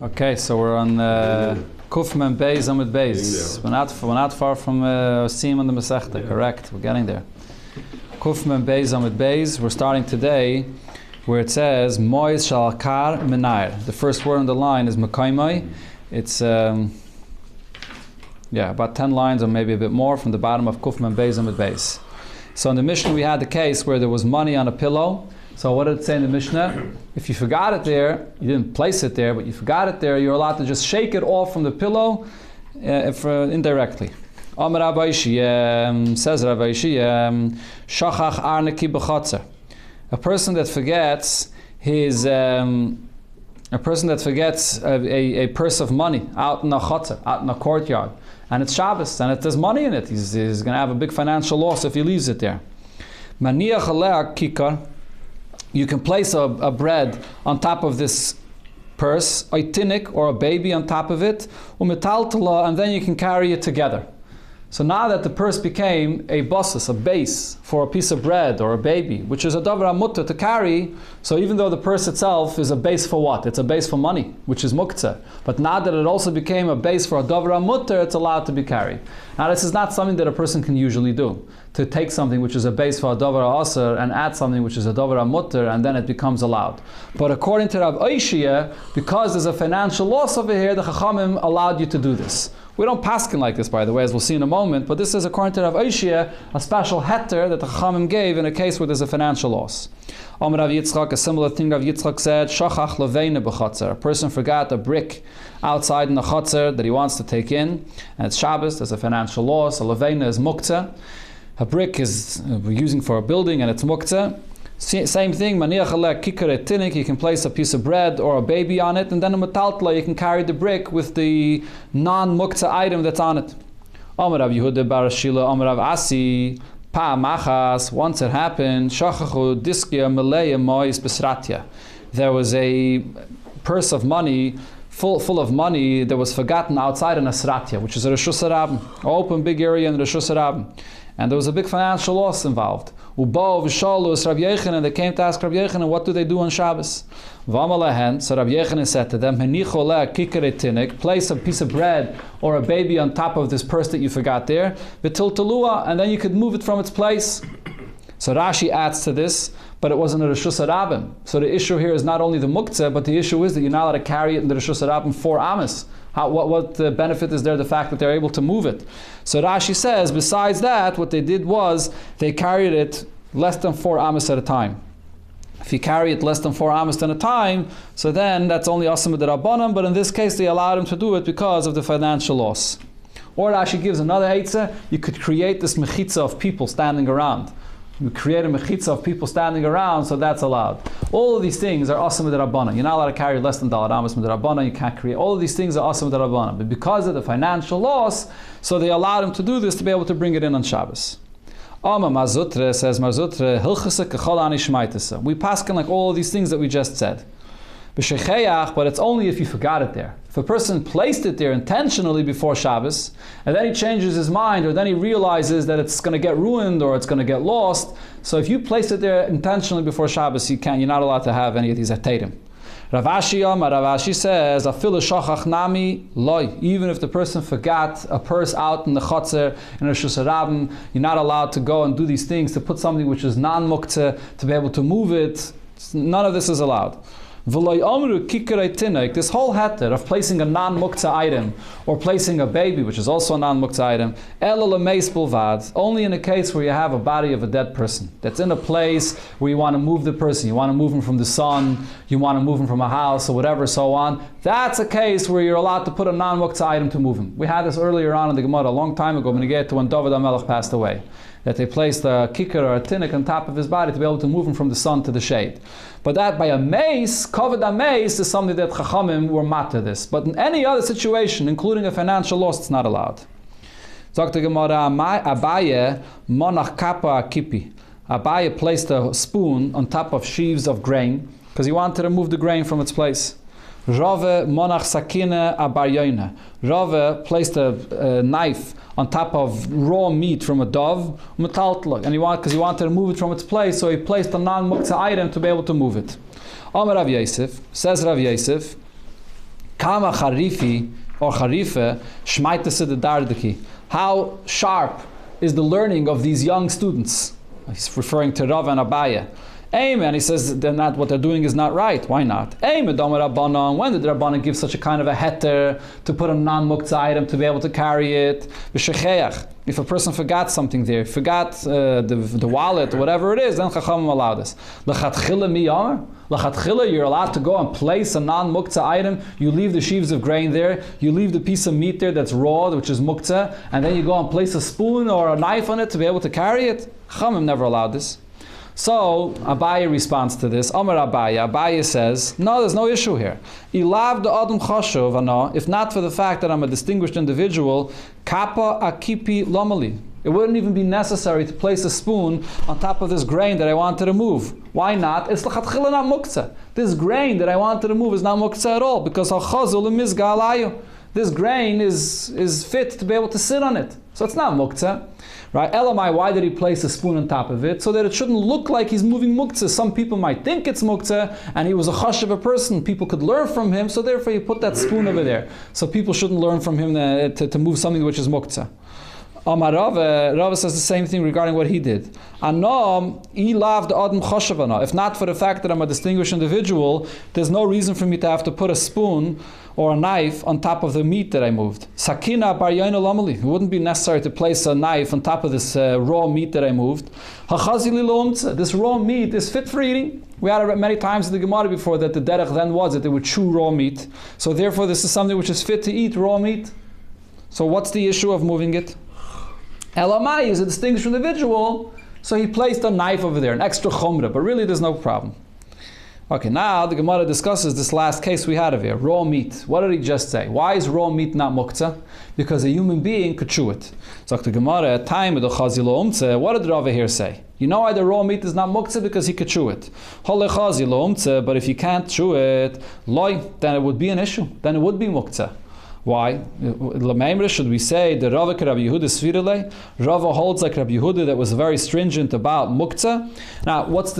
Okay, so we're on Kufman Beis Amud Beis. We're not far from Sim on the Masechta, correct? We're getting there. Kufman Beis Amud Beis. We're starting today where it says Mois Shal Kar Menair. The first word on the line is Mekaimai. It's about 10 lines or maybe a bit more from the bottom of Kufman Beis Amud Beis. So in the Mishnah we had the case where there was money on a pillow. So what did it say in the Mishnah? If you forgot it there, you didn't place it there, but you forgot it there, you're allowed to just shake it off from the pillow indirectly. Amar Rabbi Yishai, says Rabbi Yishai, Shachach Arneki b'chatzer. A person that forgets a purse of money out in a chatzer, out in a courtyard, and it's Shabbos, and there's money in it. He's going to have a big financial loss if he leaves it there. Maniach alea kikar. You can place a bread on top of this purse, a tinik or a baby on top of it, and then you can carry it together. So now that the purse became a basis, a base for a piece of bread or a baby, which is a davar mutter to carry, so even though the purse itself is a base for what? It's a base for money, which is muktzah. But now that it also became a base for a davar mutter, it's allowed to be carried. Now this is not something that a person can usually do, to take something which is a base for a davar aser and add something which is a davar mutter, and then it becomes allowed. But according to Rav Oishia, because there's a financial loss over here, the Chachamim allowed you to do this. We don't paskin like this, by the way, as we'll see in a moment, but this is, according to Rav Oishia, a special heter that the Chachamim gave in a case where there's a financial loss. Amar Rav Yitzchak, a similar thing Rav Yitzchak said, Shachach leveina b'chatzer. A person forgot a brick outside in the chatzer that he wants to take in, and it's Shabbos, there's a financial loss. A leveina is muktzah. A brick is we're using for a building, and it's muktzah. Same thing, maniach aleh kikar tinik, you can place a piece of bread or a baby on it, and then a metaltla, you can carry the brick with the non-muktzah item that's on it. Amar Rav Yehuda bar Shila, Amar Rav Asi, pa machas, once it happened, shachachu diskia meleya mois besratya. There was a purse of money, full of money that was forgotten outside in a sratya, which is a Reshus Harabim, an open big area in Reshus Harabim. And there was a big financial loss involved. Ubo v'shalus Rav Yechanan, they came to ask Rav Yechanan, what do they do on Shabbos? V'amalehen, so Rav Yechanan said to them, Henicho le kikare tinik, place a piece of bread or a baby on top of this purse that you forgot there, v'til talua, and then you could move it from its place. So Rashi adds to this, but it wasn't a Reshus Harabim. So the issue here is not only the muktzah, but the issue is that you're not allowed to carry it in the Reshus Harabim for Amos. What benefit is there, the fact that they're able to move it? So Rashi says, besides that, what they did was, they carried it less than 4 amos at a time. If you carry it less than 4 amos at a time, so then that's only asam d'Rabbanan, but in this case they allowed him to do it because of the financial loss. Or Rashi gives another eitzah, you could create this mechitza of people standing around. You create a mechitza of people standing around, so that's allowed. All of these things are asam d'Rabbanan. You're not allowed to carry less than dalad amos d'Rabbanan. You can't create. All of these things are asam d'Rabbanan. But because of the financial loss, so they allowed him to do this to be able to bring it in on Shabbos. Ama Mazutre says Mazutre hilchasa kechol ani shmaitasa. We paskin like all of these things that we just said. But it's only if you forgot it there. If a person placed it there intentionally before Shabbos, and then he changes his mind, or then he realizes that it's going to get ruined or it's going to get lost, so if you place it there intentionally before Shabbos, you're not allowed to have any of these atadim. Rav Ashi says, Afilu shachach nami loy. Even if the person forgot a purse out in the chotzer, in a Reshus Harabim, you're not allowed to go and do these things, to put something which is non-muktzah, to be able to move it. None of this is allowed. This whole heter of placing a non-muktzah item or placing a baby, which is also a non-muktzah item, only in a case where you have a body of a dead person that's in a place where you want to move the person, you want to move him from the sun, you want to move him from a house or whatever, so on. That's a case where you're allowed to put a non-muktzah item to move him. We had this earlier on in the Gemara a long time ago when David HaMelech passed away, that they placed a kikar or a tinik on top of his body to be able to move him from the sun to the shade. But that by a mace, covered a mace, is something that Chachamim were matter this. But in any other situation, including a financial loss, it's not allowed. Dr. Gemara, Abaye monach kappa kipi. Abaye placed a spoon on top of sheaves of grain because he wanted to remove the grain from its place. Rave monach sakine abaryoina. Rave placed a knife on top of raw meat from a dove, because he wanted to move it from its place, so he placed a non-muktzah item to be able to move it. Amar Rav Yosef, says Rav Yosef, Kama charifi or charife shmaitase de dardaki. How sharp is the learning of these young students? He's referring to Rav and Abaya. And he says they're not, what they're doing is not right. Why not? When did the Rabbanan give such a kind of a heter to put a non-muktzah item to be able to carry it? If a person forgot something there, forgot the wallet or whatever it is, then Chachamim allow this. L'chatchila, you're allowed to go and place a non-muktzah item. You leave the sheaves of grain there, you leave the piece of meat there that's raw, which is muktzah, and then you go and place a spoon or a knife on it to be able to carry it. Chachamim never allowed this. So Abaye responds to this. Amar Abaye says, no, there's no issue here. Ilav the adam chashuv ano, if not for the fact that I'm a distinguished individual, kappa akipi lomali. It wouldn't even be necessary to place a spoon on top of this grain that I wanted to move. Why not? It's l'chatchila not muktzah. This grain that I wanted to move is not muktzah at all, because ha'chazul mizga alayu. This grain is fit to be able to sit on it. So it's not muktzah. Right? Elamai, why did he place a spoon on top of it? So that it shouldn't look like he's moving muktzah. Some people might think it's muktzah, and he was a chash of a person. People could learn from him, so therefore you put that spoon over there. So people shouldn't learn from him to move something which is muktzah. Amar Rava says the same thing regarding what he did. If not for the fact that I'm a distinguished individual, there's no reason for me to have to put a spoon or a knife on top of the meat that I moved. Sakina bar yoina lamali. It wouldn't be necessary to place a knife on top of this raw meat that I moved. This raw meat is fit for eating. We had it many times in the Gemara before that the derech then was that they would chew raw meat. So therefore this is something which is fit to eat, raw meat. So what's the issue of moving it? Elamai is a distinguished individual, so he placed a knife over there, an extra chumrah, but really there's no problem. Okay, now the Gemara discusses this last case we had of here, raw meat. What did he just say? Why is raw meat not muktzah? Because a human being could chew it. So the Gemara, at time of the chazilo umtzeh, what did Rava here say? You know why the raw meat is not muktzah? Because he could chew it. But if you can't chew it, then it would be an issue. Then it would be muktzah. Why? Should we say the Rava Rabbi Yehuda Svirele? Rava holds like Rabbi Yehuda that was very stringent about muktzah. Now, just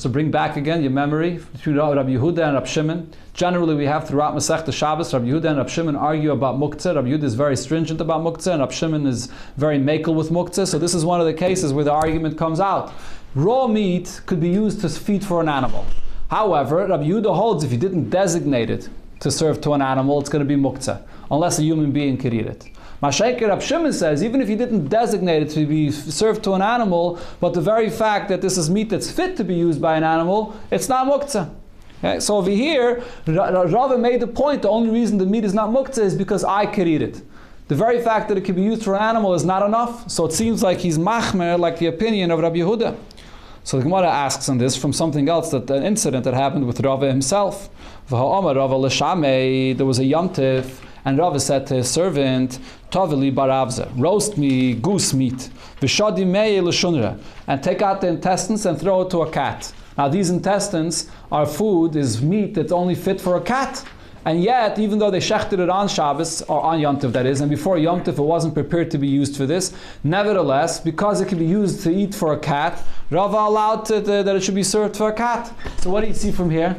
to bring back again your memory between Rabbi Yehuda and Rabbi Shimon. Generally, we have throughout Masechta Shabbos, Rabbi Yehuda and Rabbi Shimon argue about muktzah. Rabbi Yehuda is very stringent about muktzah, and Rabbi Shimon is very makel with muktzah. So this is one of the cases where the argument comes out. Raw meat could be used to feed for an animal. However, Rabbi Yehuda holds if you didn't designate it to serve to an animal, it's going to be muktzah, unless a human being could eat it. Mashaykir Rab Shimon says, even if you didn't designate it to be served to an animal, but the very fact that this is meat that's fit to be used by an animal, it's not muktzah. Okay? So over here, Rava made the point, the only reason the meat is not muktzah is because I could eat it. The very fact that it can be used for an animal is not enough, so it seems like he's machmer, like the opinion of Rabbi Yehuda. So the Gemara asks on this from something else, that an incident that happened with Rava himself. There was a Yom Tif, and Rava said to his servant, Toveli baravza, roast me goose meat, v'shadi mei l'shunra, and take out the intestines and throw it to a cat. Now these intestines are food, is meat that's only fit for a cat. And yet, even though they shechted it on Shabbos, or on Yom Tov that is, and before Yom Tov it wasn't prepared to be used for this, nevertheless, because it can be used to eat for a cat, Rava allowed that it should be served for a cat. So what do you see from here?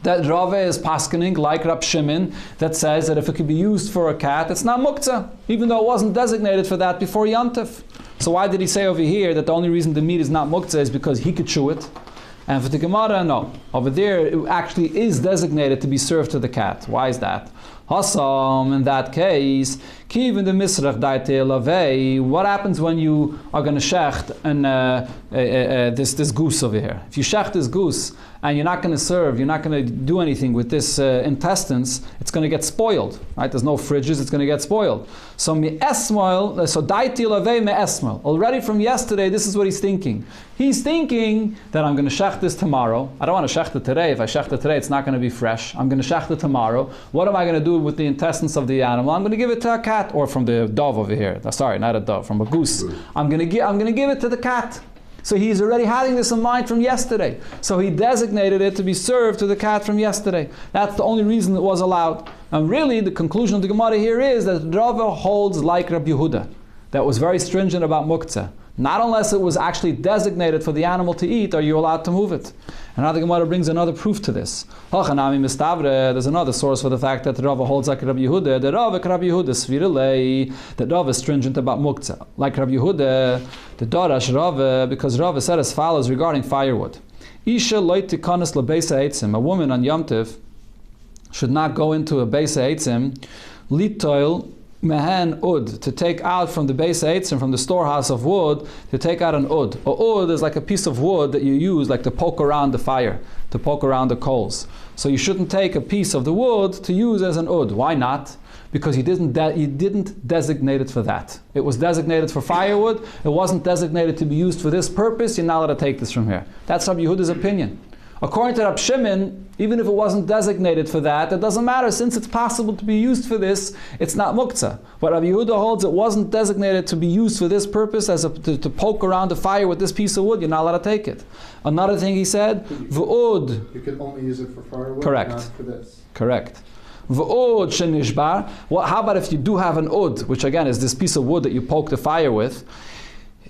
That Rava is paskening like Rab Shimon, that says that if it could be used for a cat, it's not muktzah, even though it wasn't designated for that before Yom Tov. So why did he say over here that the only reason the meat is not muktzah is because he could chew it? And for the Gemara, no. Over there, it actually is designated to be served to the cat. Why is that? Hassam, in that case, Kiv in the Misrach Daite Lavei, what happens when you are going to shecht this goose over here? If you shecht this goose, and you're not going to serve, you're not going to do anything with this intestines, it's going to get spoiled, right? There's no fridges, it's going to get spoiled. So me'esmoil, so daiti lavei me'esmoil. Already from yesterday, this is what he's thinking. He's thinking that I'm going to shecht this tomorrow. I don't want to shecht it today. If I shecht it today, it's not going to be fresh. I'm going to shecht it tomorrow. What am I going to do with the intestines of the animal? I'm going to give it to a cat, or from the dove over here. Sorry, not a dove, from a goose. I'm going to give it to the cat. So he's already having this in mind from yesterday. So he designated it to be served to the cat from yesterday. That's the only reason it was allowed. And really, the conclusion of the Gemara here is that Rava holds like Rabbi Yehuda, that was very stringent about muktzah. Not unless it was actually designated for the animal to eat are you allowed to move it. And now the Gemara brings another proof to this. There's another source for the fact that the Rava holds like Rabbi Yehuda. The Rava is stringent about muktzah. Like Rabbi Yehuda, the Darash Rava, because Rava said as follows regarding firewood. Isha loyti kanas lebeisa eitzim. A woman on Yom Tov should not go into a beisa eitzim litoil mehen ud, to take out from the beisa eitzim, from the storehouse of wood, to take out an ud. A ud is like a piece of wood that you use like to poke around the fire, to poke around the coals. So you shouldn't take a piece of the wood to use as an ud. Why not? Because you didn't designate it for that. It was designated for firewood. It wasn't designated to be used for this purpose. You're not allowed to take this from here. That's Rabbi Yehuda's opinion. According to Rab Shimon, even if it wasn't designated for that, it doesn't matter. Since it's possible to be used for this, it's not muktzah. But Rabbi Yehuda holds it wasn't designated to be used for this purpose, to poke around the fire with this piece of wood. You're not allowed to take it. Another thing he said, v'ud. You can only use it for firewood, correct. Not for this. Correct. V'ud shenishbar. Well, how about if you do have an ud, which again is this piece of wood that you poke the fire with?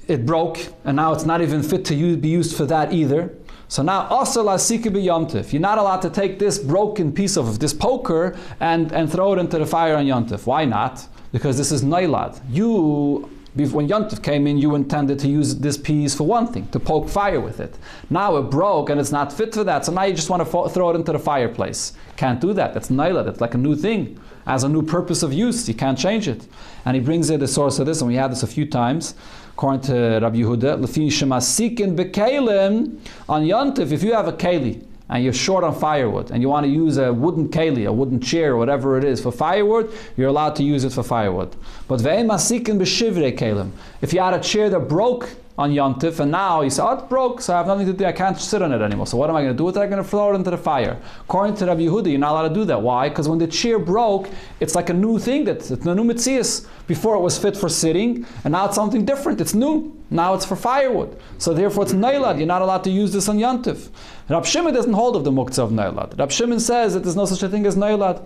It broke, and now it's not even fit to be used for that either. So now, you're not allowed to take this broken piece of this poker and throw it into the fire on Yom Tov. Why not? Because this is nailad. When Yom Tov came in, you intended to use this piece for one thing, to poke fire with it. Now it broke and it's not fit for that, so now you just want to throw it into the fireplace. Can't do that. That's nailad. It's like a new thing. As a new purpose of use, you can't change it. And he brings it the source of this, and we had this a few times. According to Rabbi Yehuda, Lefi shemasikin bekelim, on Yom Tov, if you have a keli and you're short on firewood and you want to use a wooden keli, a wooden chair, or whatever it is for firewood, you're allowed to use it for firewood. But ve'em masikin b'shivrei kelim, if you had a chair that broke on Yom Tov, and now you say, oh, it broke, so I have nothing to do, I can't sit on it anymore. So what am I going to do with it? I'm going to throw it into the fire. According to Rabbi Yehuda, you're not allowed to do that. Why? Because when the chair broke, it's like a new thing, it's a new metzias. Before it was fit for sitting, and now it's something different, it's new. Now it's for firewood. So therefore it's nailad, you're not allowed to use this on Yom Tov. Rab Shimon doesn't hold of the muktzah of nailad. Rab Shimon says that there's no such a thing as nailad.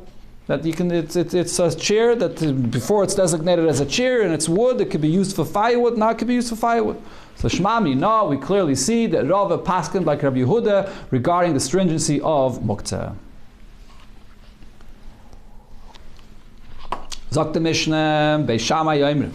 That you can, it's a chair that before it's designated as a chair and it's wood, it could be used for firewood, now it could be used for firewood. So Shmami, no, we clearly see that Rava paskin like Rabbi Yehuda regarding the stringency of muktzah. Zok the Mishnah, Beis Shammai Yoimrim.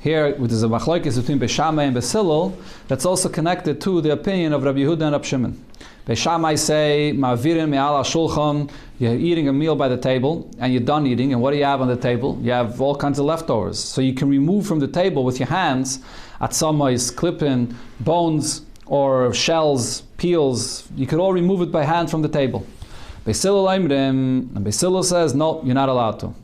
Here, there's a machlokes between Beis Shammai and Beis Hillel that's also connected to the opinion of Rabbi Yehuda and Rab Shimon. Beis Shammai say, Ma'avirin me'ala shulchan, you're eating a meal by the table, and you're done eating, and what do you have on the table? You have all kinds of leftovers. So you can remove from the table with your hands, atzamais, clipping, bones, or shells, peels, you could all remove it by hand from the table. Beis Hillel Oimrim, and Beis Hillel says, no, you're not allowed to.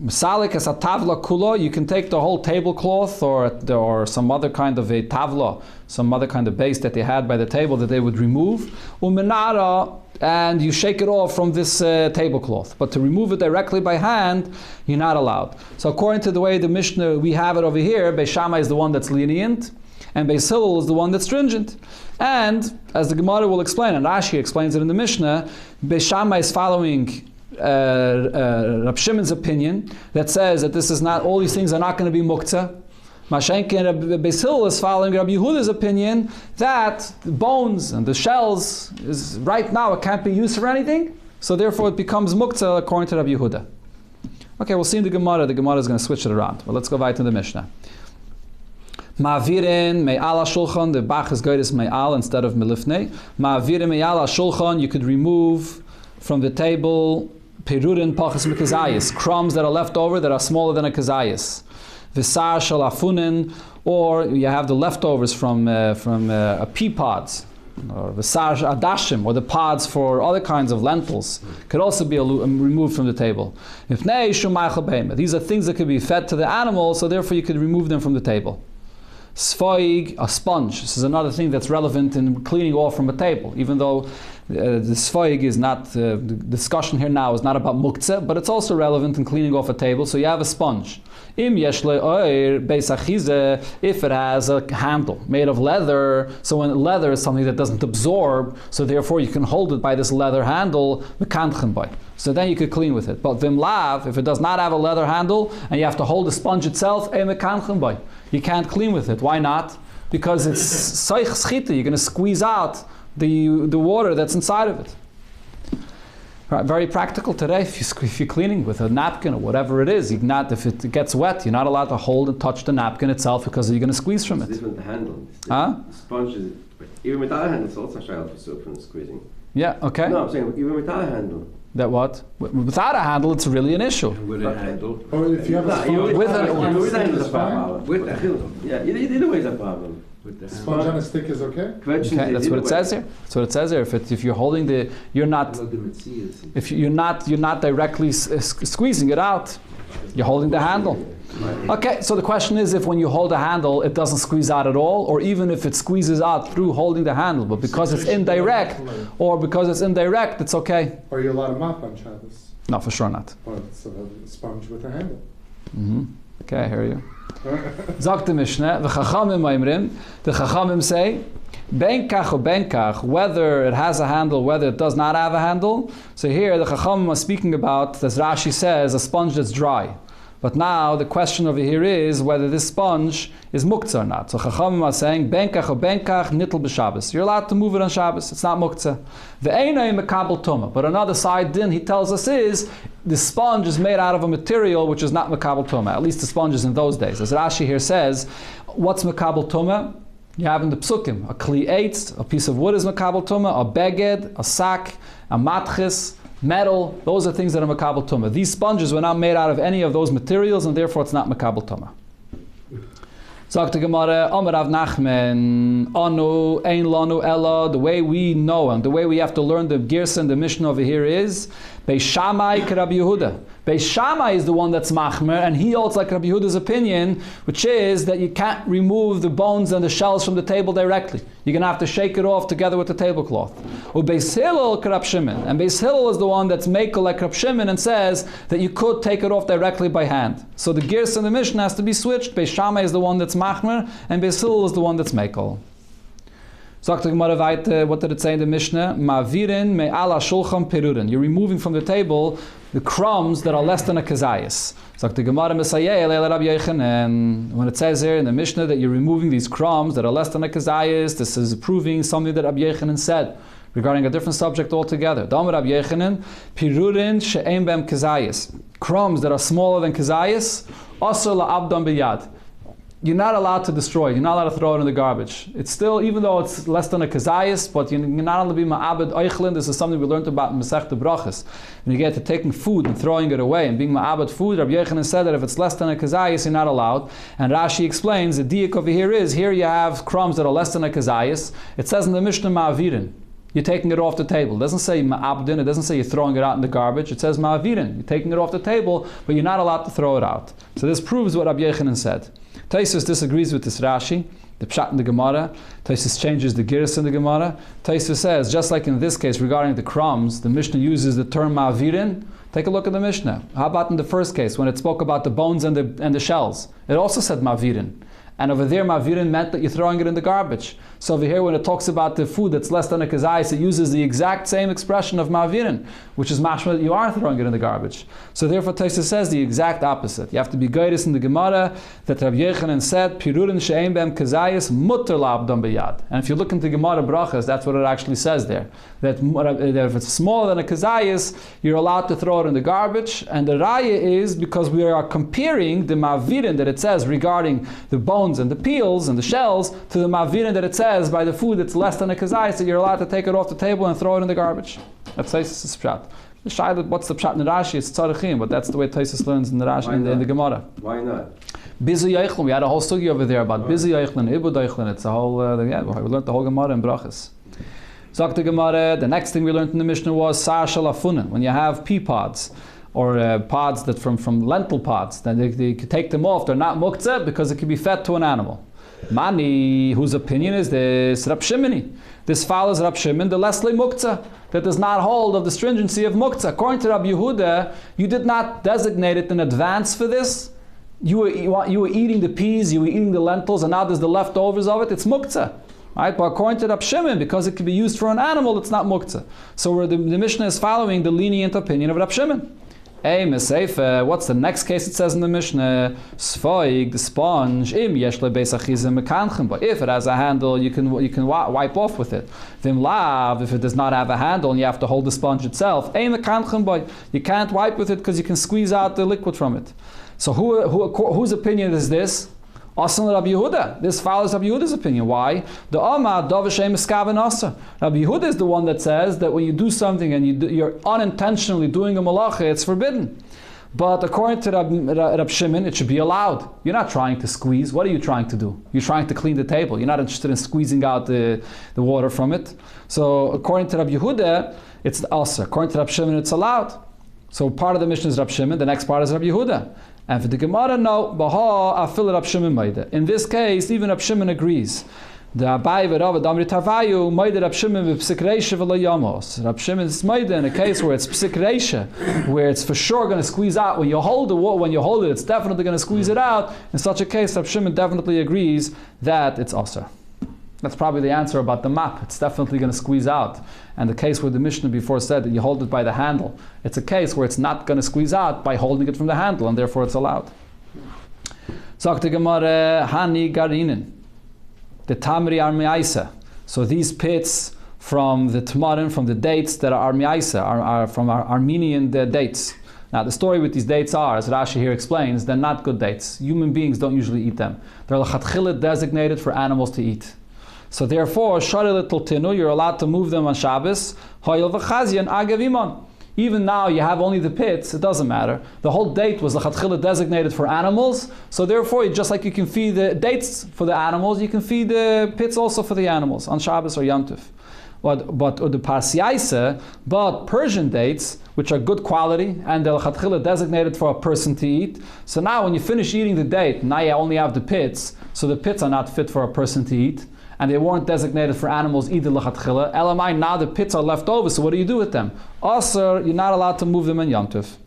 Misalik as a tavla kula, you can take the whole tablecloth or some other kind of a tavla, some other kind of base that they had by the table that they would remove. Umenara, and you shake it off from this tablecloth. But to remove it directly by hand, you're not allowed. So according to the way the Mishnah, we have it over here, Beis Shammai is the one that's lenient, and Beis Hillel is the one that's stringent. And as the Gemara will explain, and Rashi explains it in the Mishnah, Beis Shammai is following Rab Shimon's opinion that says that this is not, all these things are not going to be muktzah. Mashenkin Beis Hillel is following Rabbi Yehuda's opinion that the bones and the shells is right now it can't be used for anything, so therefore it becomes muktzah according to Rabbi Yehuda. Okay, we'll see in the Gemara. The Gemara is going to switch it around. But let's go back to the Mishnah. Ma'avirin me'ala shulchan, the bach is goydes me'al instead of melifnei. Ma'avirin me'ala shulchan, you could remove from the table perurin pachas mikazayis, crumbs that are left over that are smaller than a kazayis. Visar shalafunin, or you have the leftovers from pea pods, or visar adashim, or the pods for other kinds of lentils, could also be removed from the table. These are things that could be fed to the animal, so therefore you could remove them from the table. Sfoig, a sponge. This is another thing that's relevant in cleaning off from a table, even though the sfoig is not, the discussion here now is not about muktzah, but it's also relevant in cleaning off a table. So you have a sponge. Im yeshle oir beis achize, if it has a handle made of leather, so when leather is something that doesn't absorb, so therefore you can hold it by this leather handle, mekantchen by. So then you could clean with it. But vim lav, if it does not have a leather handle and you have to hold the sponge itself, you can't clean with it. Why not? Because it's soich schita. You're going to squeeze out the water that's inside of it. Right, very practical today. If you're cleaning with a napkin or whatever it is, if it gets wet, you're not allowed to hold and touch the napkin itself because you're going to squeeze from it. This one, the handle. The sponge is, even without a handle, it's also shallow for soap from squeezing. Yeah, okay. No, I'm saying even without a handle. That what? Without a handle, it's really an issue. With a handle. Or if you have a sponge. With a handle, it's fine. With the handle. Yeah, either way is a problem. With the Sponge on a stick is okay? Okay, that's what it says here. That's what it says here. If you're holding you're not directly squeezing it out, you're holding the handle. Okay, so the question is if when you hold the handle, it doesn't squeeze out at all, or even if it squeezes out through holding the handle, but because it's indirect, it's okay. Or you're allowed to mop on Shabbos? No, for sure not. Or it's a sponge with a handle. Mm-hmm. Okay, I hear you. Zok the Mishnah, the Chachamim say, benkach or benkach, whether it has a handle, whether it does not have a handle. So here the Chachamim are speaking about, as Rashi says, a sponge that's dry. But now the question over here is whether this sponge is muktzah or not. So Chachamim are saying, benkach or benkach, nitl b'Shabbos. You're allowed to move it on Shabbos. It's not muktzah. Ve'enai mekabel tumah. But another side din he tells us is, the sponge is made out of a material which is not mekabel tumah. At least the sponges in those days. As Rashi here says, what's mekabel tumah? You have in the psukim, a kli eitz, a piece of wood is mekabel tumah, a beged, a sack, a matchis, metal, those are things that are makabel tumah. These sponges were not made out of any of those materials, and therefore it's not makabel tumah. Sagt the Gemara, Amar Rav Nachman, Anu, Ein Lanu Ella, the way we know and the way we have to learn the Girsa and the Mishnah over here is, Beis Shammai ke Rabbi Yehuda. Beis Shammai is the one that's machmer, and he holds like Rabbi Yehuda's opinion, which is that you can't remove the bones and the shells from the table directly. You're going to have to shake it off together with the tablecloth. Beis Hillel ke Rab Shimon, and Beis Hillel is the one that's makel like Rab Shimon and says that you could take it off directly by hand. So the Girsa and the Mishnah has to be switched. Beis Shammai is the one that's machmer, and Beis Hillel is the one that's makel. Sagt the Gemara weiter, what did it say in the Mishnah? Ma'virin me'ala shulchan perurin. You're removing from the table the crumbs that are less than a kazayas. Sagt the Gemara Mesayeh le'el Rabbi Yochanan. When it says here in the Mishnah that you're removing these crumbs that are less than a kazayas, this is proving something that Rabbi Yochanan said regarding a different subject altogether. Dam Rabbi Yochanan, pirurin she'ein bem kazayas. Crumbs that are smaller than kazayas, asur la'abdam biyad. You're not allowed to destroy it. You're not allowed to throw it in the garbage. It's still, even though it's less than a kazayas, but you're not allowed to be ma'abed oichlin. This is something we learned about in Masechta Brachas. When you get to taking food and throwing it away and being ma'abed food, Rabbi Yochanan said that if it's less than a kazayas, you're not allowed. And Rashi explains, the diak over here is, here you have crumbs that are less than a kazayas. It says in the Mishnah ma'avirin. You're taking it off the table. It doesn't say ma'abdin, it doesn't say you're throwing it out in the garbage. It says ma'avirin. You're taking it off the table, but you're not allowed to throw it out. So this proves what Rabbi Yochanan said. Taisus disagrees with this Rashi, the Pshat in the Gemara. Taisus changes the Girs in the Gemara. Taisus says, just like in this case regarding the crumbs, the Mishnah uses the term ma'avirin. Take a look at the Mishnah. How about in the first case, when it spoke about the bones and the shells? It also said ma'avirin. And over there, ma'avirin meant that you're throwing it in the garbage. So over here, when it talks about the food that's less than a kazayis, it uses the exact same expression of ma'avirin, which is mashma that you are throwing it in the garbage. So therefore, Tosfos says the exact opposite. You have to be guided in the Gemara that Rabbi Yochanan said, pirurin she'ein bem kazayis mutter la'abdam biyad. And if you look into Gemara Brachas, that's what it actually says there. That if it's smaller than a kazayis, you're allowed to throw it in the garbage. And the raya is because we are comparing the ma'avirin that it says regarding the bones and the peels and the shells to the ma'avirin that it says by the food that's less than a kazayis, that you're allowed to take it off the table and throw it in the garbage. That's Tosfos' pshat. The shayla, what's the pshat in the Rashi? It's tzarechim, but that's the way Tosfos learns in the Rashi in the Gemara. Why not? Bizu Yechlin, we had a whole sugi over there about Bizu Yechlin, Ibud Yechlin. It's a whole, we learned the whole Gemara in Brachas. Zok the Gemara, the next thing we learned in the Mishnah was Sar Shalafunin, when you have pea pods, or pods that from lentil pods, then they could take them off. They're not muktzah because it could be fed to an animal. Mani, whose opinion is this? Rab Shimoni. This follows Rab Shimon, the Leslie muktzah, that does not hold of the stringency of muktzah. According to Rabbi Yehuda, you did not designate it in advance for this. You were eating the peas, you were eating the lentils, and now there's the leftovers of it. It's muktzah. Right? But according to Rab Shimon, because it can be used for an animal, it's not muktzah. So where the Mishnah is following the lenient opinion of Rab Shimon. What's the next case it says in the Mishnah? Sfoig, the sponge, im yesh lebeis achizim mekanchem. But if it has a handle, you can wipe off with it. Vim lav, if it does not have a handle and you have to hold the sponge itself, ein mekanchem boy, you can't wipe with it because you can squeeze out the liquid from it. So whose opinion is this? Asan Rabbi Yehuda. This follows Rabbi Yehuda's opinion. Why? The Amad Dovashem Eskaven Asa. Rabbi Yehuda is the one that says that when you do something and you're unintentionally doing a malacha, it's forbidden. But according to Rab Shimon, it should be allowed. You're not trying to squeeze. What are you trying to do? You're trying to clean the table. You're not interested in squeezing out the water from it. So according to Rabbi Yehuda, it's Asa. According to Rab Shimon, it's allowed. So part of the Mishnah is Rab Shimon, the next part is Rabbi Yehuda. And for the Gemara, no, Baha afil Rab Shimon Maida. In this case, even Rab Shimon agrees. The Abai v'Ravad Amri Tavayu Maida Rab Shimon v'Psik Reisha v'Lo Yamos. Rab Shimon's Maida in a case where it's Psik Reisha, where it's for sure going to squeeze out. When you hold it, it's definitely going to squeeze it out. In such a case, Rab Shimon definitely agrees that it's Asr. That's probably the answer about the map. It's definitely going to squeeze out. And the case where the Mishnah before said that you hold it by the handle, it's a case where it's not going to squeeze out by holding it from the handle, and therefore it's allowed. Zakte Gemara Hani Garinin, the Tamri Armiaisa. So these pits from the Tamarin, from the dates that are Armiaisa, are from our Armenian dates. Now the story with these dates are, as Rashi here explains, they're not good dates. Human beings don't usually eat them. They're l'chatchila designated for animals to eat. So therefore, you're allowed to move them on Shabbos. Even now you have only the pits, it doesn't matter. The whole date was l'chatchila designated for animals, so therefore, just like you can feed the dates for the animals, you can feed the pits also for the animals on Shabbos or Yom Tov. But the parsiaisa, but Persian dates, which are good quality, and they're l'chatchila designated for a person to eat. So now when you finish eating the date, now you only have the pits, so the pits are not fit for a person to eat. And they weren't designated for animals either l'chatchila. Elamai, now the pits are left over, so what do you do with them? Asr, you're not allowed to move them in Yom Tov.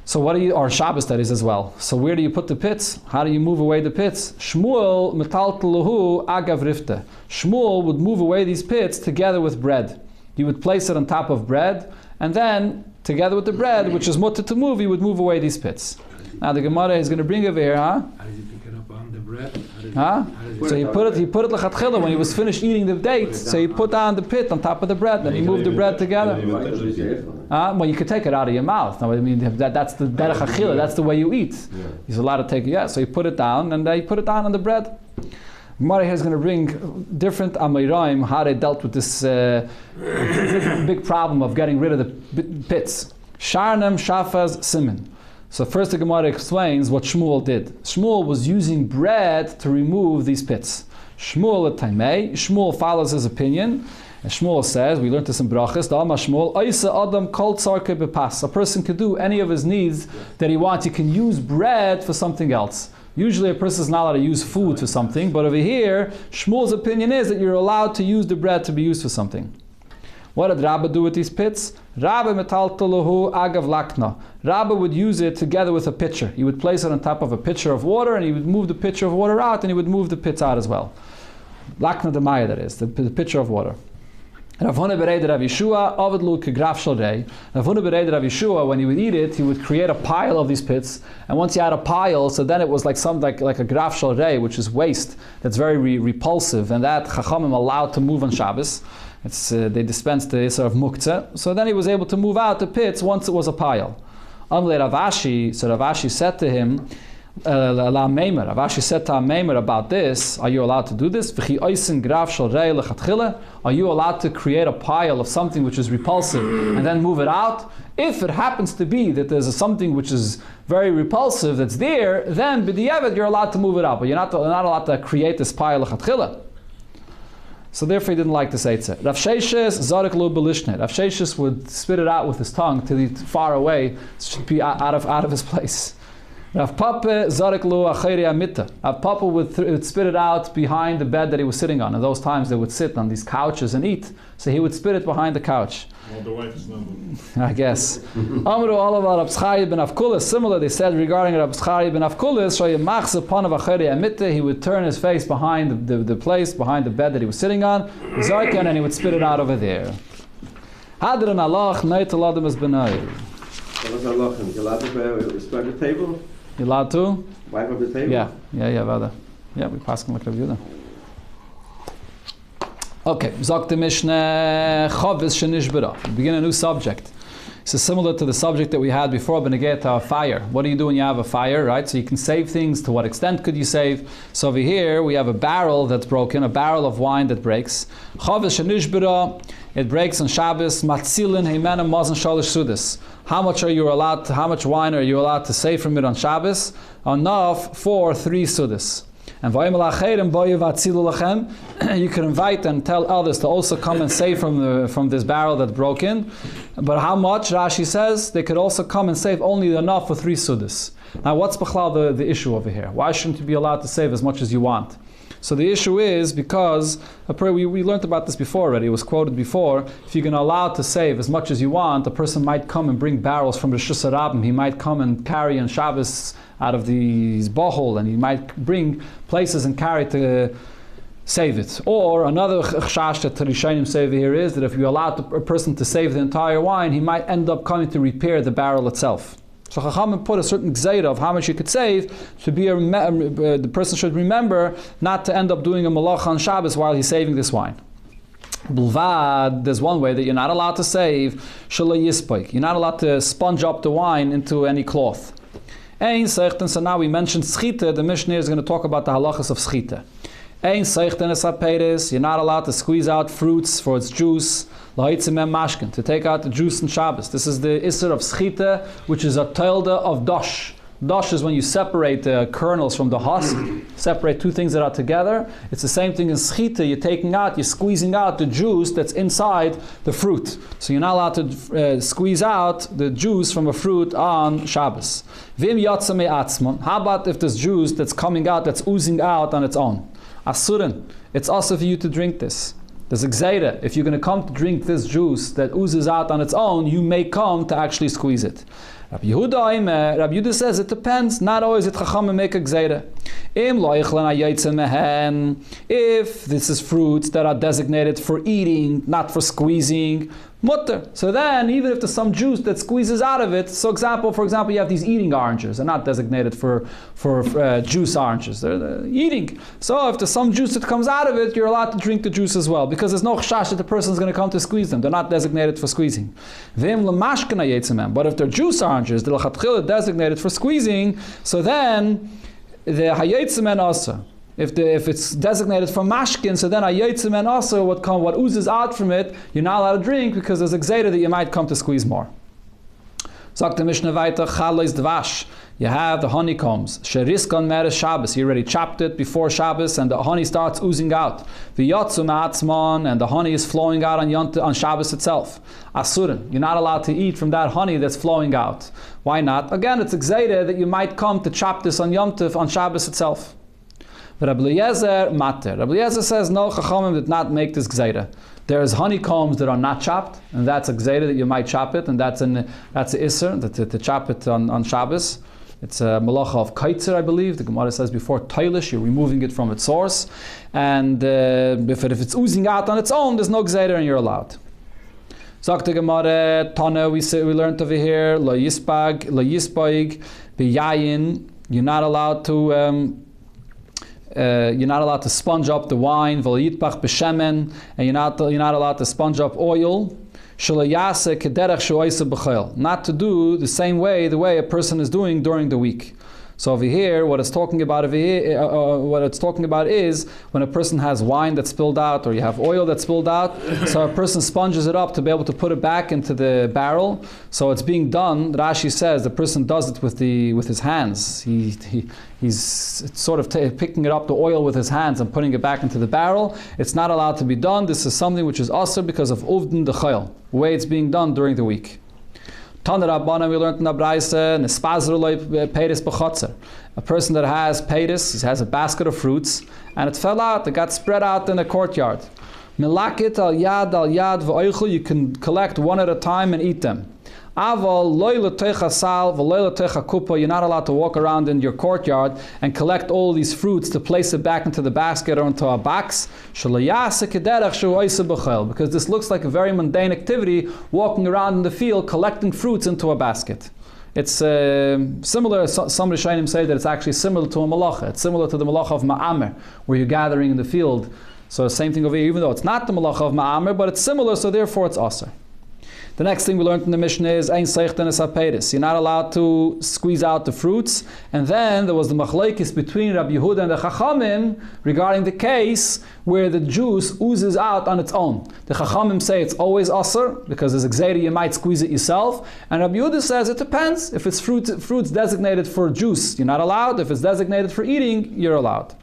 So or Shabbos that is as well. So where do you put the pits? How do you move away the pits? Shmuel metalteluhu agav rifte. Shmuel would move away these pits together with bread. He would place it on top of bread, and then together with the bread, which is mutter to move, he would move away these pits. Now the Gemara is going to bring over here, How does he pick it up on the bread? So he put it l'chatchila when he was finished eating the dates. So he put down the pit on top of the bread, then he moved the bread together. Well, you could take it out of your mouth. No, I mean that's the derech achila. That's the way you eat. Yeah. He's allowed to take it. Yeah. So he put it down, and he put it down on the bread. Gemara here is going to bring different Amoraim how they dealt with this big problem of getting rid of the pits. Sharnem Shafaz Simin. So first the Gemara explains what Shmuel did. Shmuel was using bread to remove these pits. Shmuel Taimei. Shmuel follows his opinion. And Shmuel says, we learned this in Brachas, a person could do any of his needs that he wants. He can use bread for something else. Usually a person is not allowed to use food for something, but over here, Shmuel's opinion is that you're allowed to use the bread to be used for something. What did Rabba do with these pits? Rabba metaltalahu agav lakna. Rabba would use it together with a pitcher. He would place it on top of a pitcher of water, and he would move the pitcher of water out, and he would move the pits out as well. Lakna de maya, that is, the pitcher of water. Rav Huna bereid Rav Yeshua, Ovid Kegraf Shalrei. Rav Huna bereid Rav Yeshua, when he would eat it, he would create a pile of these pits. And once he had a pile, so then it was like like a Graf Shalrei, which is waste, that's very repulsive, and that Chachamim allowed to move on Shabbos. They dispensed the Isser of Muktzeh. So then he was able to move out the pits once it was a pile. Amle Ravashi, so Ravashi said to him, Ravashi said to Meimer about this, are you allowed to do this? Are you allowed to create a pile of something which is repulsive and then move it out? If it happens to be that there's something which is very repulsive that's there, then b'diavad you're allowed to move it out, but you're not allowed to create this pile of chatchila. So therefore he didn't like this eitzah. Rav Sheshes zarek lo belishnet. Rav Sheshes would spit it out with his tongue till he's far away, it should be out of his place. Rav Papa zarek lo acheri amita. Rav Papa would spit it out behind the bed that he was sitting on. And those times they would sit on these couches and eat. So he would spit it behind the couch. Well, the wife is not. I guess. Amru olav Rab Zchariah ben Avkulis. Similar, they said regarding Rab Zchariah ben Avkulis, shayimachs upon acheri amita. He would turn his face behind the place, behind the bed that he was sitting on, zarken, and he would spit it out over there. Hadran alach neitel adam es benayir. What was Allah? You're allowed to spread the table? You allowed to? Wipe up the table? Yeah, Vada. Yeah, we pass like Rav Yehuda. Okay, Zok the Mishnah Chavis Shenishbera. We begin a new subject. This is similar to the subject that we had before, Benegeta, fire. What do you do when you have a fire, right? So you can save things. To what extent could you save? So over here, we have a barrel that's broken, a barrel of wine that breaks. Chavis Shenishbera. It breaks on Shabbos. Matzilin heimena mazon shalish sudas. How much wine are you allowed to save from it on Shabbos? Enough for 3 sudas. And you can invite and tell others to also come and save from this barrel that's broken. But how much? Rashi says they could also come and save only enough for 3 sudas. Now, what's the issue over here? Why shouldn't you be allowed to save as much as you want? So the issue is because we learned about this before already. It was quoted before. If you're going to allow to save as much as you want, a person might come and bring barrels from the Rishus Harabim. He might come and carry on Shabbos out of these bohol, and he might bring places and carry to save it. Or another chashash that Rishonim say over here is that if you allow a person to save the entire wine, he might end up coming to repair the barrel itself. So Chachamim put a certain gzeira of how much you could save to be the person should remember not to end up doing a malacha on Shabbos while he's saving this wine. Bulvad, there's one way that you're not allowed to save shalai yispaik. You're not allowed to sponge up the wine into any cloth. Ein seichten, so now we mentioned schita. The Mishnah is going to talk about the halachas of schita. Ein seichten es aperes. You're not allowed to squeeze out fruits for its juice. To take out the juice in Shabbos. This is the Isser of Schita, which is a tilde of Dosh. Dosh is when you separate the kernels from the husk, separate 2 things that are together. It's the same thing in Schita. You're squeezing out the juice that's inside the fruit. So you're not allowed to squeeze out the juice from a fruit on Shabbos. Vim yatsa me'atzmon. How about if there's juice that's coming out, that's oozing out on its own? Asurin. It's also for you to drink this. There's a gzeira. If you're going to come to drink this juice that oozes out on its own, you may come to actually squeeze it. Rabbi Yehuda says it depends. Not always it chachamim make a gzeira. If this is fruits that are designated for eating, not for squeezing, mutter. So then, even if there's some juice that squeezes out of it, for example, you have these eating oranges. They're not designated for juice oranges. They're eating. So if there's some juice that comes out of it, you're allowed to drink the juice as well, because there's no chashash that the person is going to come to squeeze them. They're not designated for squeezing. But if they're juice oranges, they're designated for squeezing, so then the hayetzemen also. If it's designated for mashkin, so then hayetzemen also what oozes out from it, you're not allowed to drink because there's a gzeira that you might come to squeeze more. Sagt der Mishnah weiter, Chalois Dvash. You have the honeycombs. Sheriskan meres Shabbos. You already chopped it before Shabbos, and the honey starts oozing out. V'yotzu ma'atzman, and the honey is flowing out on Shabbos itself. Asurin. You're not allowed to eat from that honey that's flowing out. Why not? Again, it's a gzeira that you might come to chop this on Yom Tov on Shabbos itself. But Rabbi Eliezer matter. Rabbi Eliezer says no, Chachamim did not make this gzeira. There's honeycombs that are not chopped, and that's a gzeira that you might chop it, and that's an isser to chop it on Shabbos. It's a malacha of kaitzer, I believe. The Gemara says before toilish, you're removing it from its source, and if it's oozing out on its own, there's no gzeira, and you're allowed. Sagt the Gemara, Tana, we learned over here, lo yispaig biyayin. You're not allowed to sponge up the wine, v'lo b'shemen, and you're not allowed to sponge up oil. Not to do the same way a person is doing during the week. So over here, what it's talking about is when a person has wine that's spilled out, or you have oil that's spilled out, so a person sponges it up to be able to put it back into the barrel. So it's being done. Rashi says the person does it with his hands. He's sort of picking it up, the oil, with his hands and putting it back into the barrel. It's not allowed to be done. This is something which is also because of uvdin dechayil, the way it's being done during the week. Tana Rabbana, we learned in the Braise, Nespazru loy peiris b'chotzer. A person that has peiris, he has a basket of fruits, and it fell out, it got spread out in the courtyard. Milakit al yad v'oichel, you can collect one at a time and eat them. Aval loy l'techa sal v'loy l'techa kupa, you're not allowed to walk around in your courtyard and collect all these fruits to place it back into the basket or into a box. Because this looks like a very mundane activity, walking around in the field collecting fruits into a basket. It's similar, some Rishonim say that it's actually similar to a malacha. It's similar to the malacha of ma'amer, where you're gathering in the field. So same thing over here, even though it's not the malacha of ma'amer, but it's similar, so therefore it's aser. The next thing we learned in the Mishnah is ein seichten es haperis. You're not allowed to squeeze out the fruits. And then there was the machlekes between Rabbi Yehuda and the Chachamim regarding the case where the juice oozes out on its own. The Chachamim say it's always aser because as a gzeira you might squeeze it yourself. And Rabbi Yehuda says it depends. If it's fruits designated for juice, you're not allowed. If it's designated for eating, you're allowed.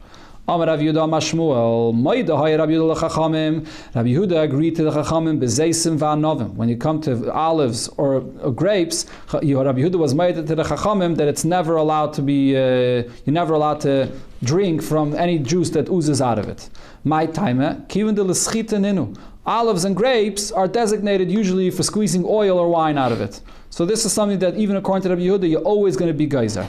Amar Rav Yehuda Mashmuel, Moida hay Rav Yehuda l'Chachamim. Rabbi Yehuda agreed to the Chachamim bezeisim va'anovim. When you come to olives or grapes, Rabbi Yehuda was made to the Chachamim that it's never allowed to be, you're never allowed to drink from any juice that oozes out of it. My timer, kivin de l'schita ninu. Olives and grapes are designated usually for squeezing oil or wine out of it. So this is something that even according to Rabbi Yehuda, you're always going to be geyser.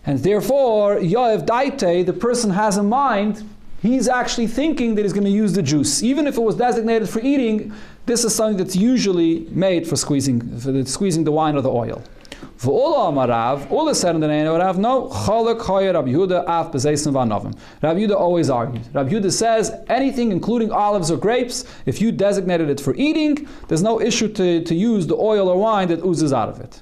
And therefore, Yoav Daite, the person has in mind, he's actually thinking that he's going to use the juice. Even if it was designated for eating, this is something that's usually made for squeezing the wine or the oil. V'ola amarav, Ola said in the name of Rav, no, chalak hoyer Rabbi Yehuda af bezeisim v'anovim. Rabbi Yehuda always argued. Rabbi Yehuda says anything including olives or grapes, if you designated it for eating, there's no issue to use the oil or wine that oozes out of it.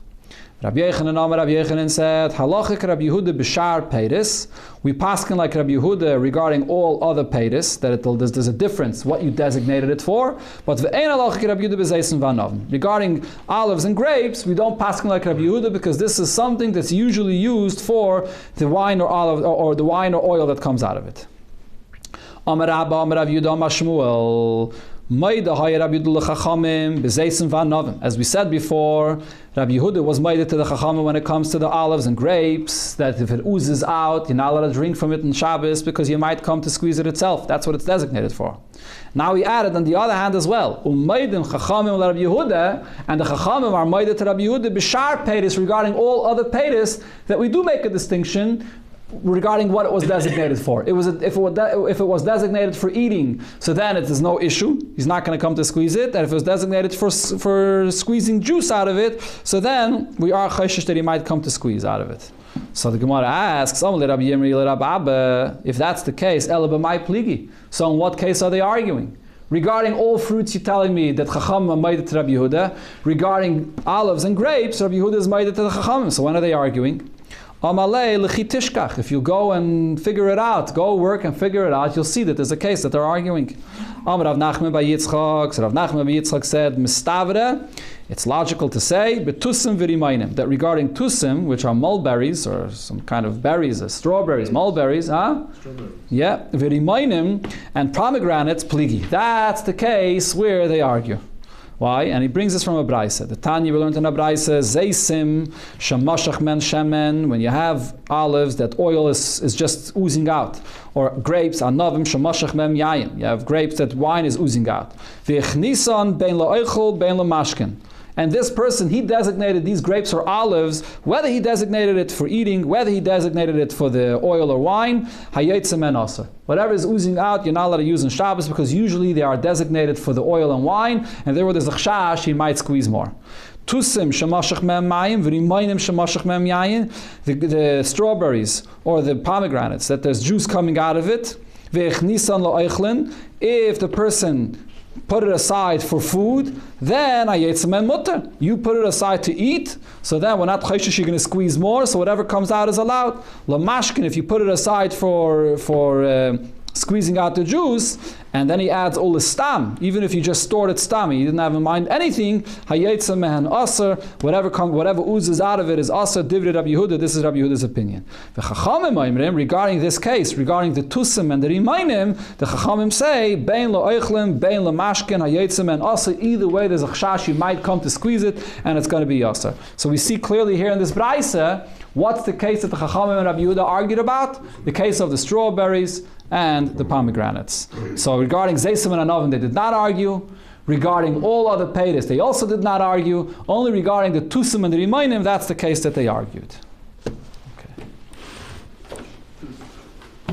Rabbi Yechanan said, Halachik Rabbi Yehuda b'shar peiris. We paskin like Rabbi Yehuda regarding all other peiris, that there's a difference what you designated it for. But v'ein halachik Rabbi Yehuda b'zeisim v'anovim. Regarding olives and grapes, we don't paskin like Rabbi Yehuda because this is something that's usually used for the wine or olive or the wine or oil that comes out of it. Amar Rabba, Amar Rav Yehuda, Amar Shmuel. As we said before, Rabbi Yehuda was made to the Chachamim when it comes to the olives and grapes, that if it oozes out, you're not allowed to drink from it in Shabbos because you might come to squeeze it itself. That's what it's designated for. Now he added on the other hand as well, and the Chachamim are made to Rabbi Yehuda b'shar peiris regarding all other peiris, that we do make a distinction regarding what it was designated for. If it was designated for eating, so then it is no issue. He's not going to come to squeeze it. And if it was designated for squeezing juice out of it, so then we are chayshish that he might come to squeeze out of it. So the Gemara asks, if that's the case, so in what case are they arguing? Regarding all fruits, you're telling me that Chacham are made to Rabbi Yehuda. Regarding olives and grapes, Rabbi Yehuda is made to the Chacham. So when are they arguing? If you go and figure it out, go work and figure it out, you'll see that there's a case that they're arguing. Rav Nachman bar Yitzchak said, Mistavre, it's logical to say, betusim v'rimaynim, that regarding tusim, which are mulberries, or some kind of berries, strawberries, mulberries, Strawberries. Yeah, v'rimaynim, and pomegranates, pligi. That's the case where they argue. Why? And he brings this from a Braise. The Tanya we learned in a Braise, Zeisim, Shamashach men shemen, when you have olives, that oil is just oozing out. Or grapes, Anavim, Shamashach men yayin. You have grapes that wine is oozing out. V'echnisan bein la'oichel, bein la'mashkin. And this person, he designated these grapes or olives, whether he designated it for eating, whether he designated it for the oil or wine, hayetze men aser. Whatever is oozing out, you're not allowed to use in Shabbos because usually they are designated for the oil and wine, and therefore there's a chash, he might squeeze more. Tusim shemashach mem mayim, v'rimayim shemashach mem yayin, the strawberries or the pomegranates, that there's juice coming out of it, v'echnisan la'oichlin, if the person put it aside for food, then ayetzemen mutter. You put it aside to eat, so then we're not chayshish, you're going to squeeze more, so whatever comes out is allowed. Lamashkin, if you put it aside for squeezing out the juice, and then he adds all the stam. Even if you just stored it stam, he didn't have in mind anything. Hayetza mehen aser, whatever oozes out of it is aser. Divrei Rabbi Yehuda. This is Rabbi Yehuda's opinion. The Chachamim oimrim, regarding this case, regarding the tusim and the rimainim, the Chachamim say bein la'oichlim, bein la'mashkin, hayetza mehen aser. Either way, there's a chashash, you might come to squeeze it, and it's going to be aser. So we see clearly here in this brayse, what's the case that the Chachamim and Rabbi Yehuda argued about? The case of the strawberries and the pomegranates. So regarding Zaysim and Anavim, they did not argue. Regarding all other peiros, they also did not argue. Only regarding the Tusim and the Rimainim, that's the case that they argued.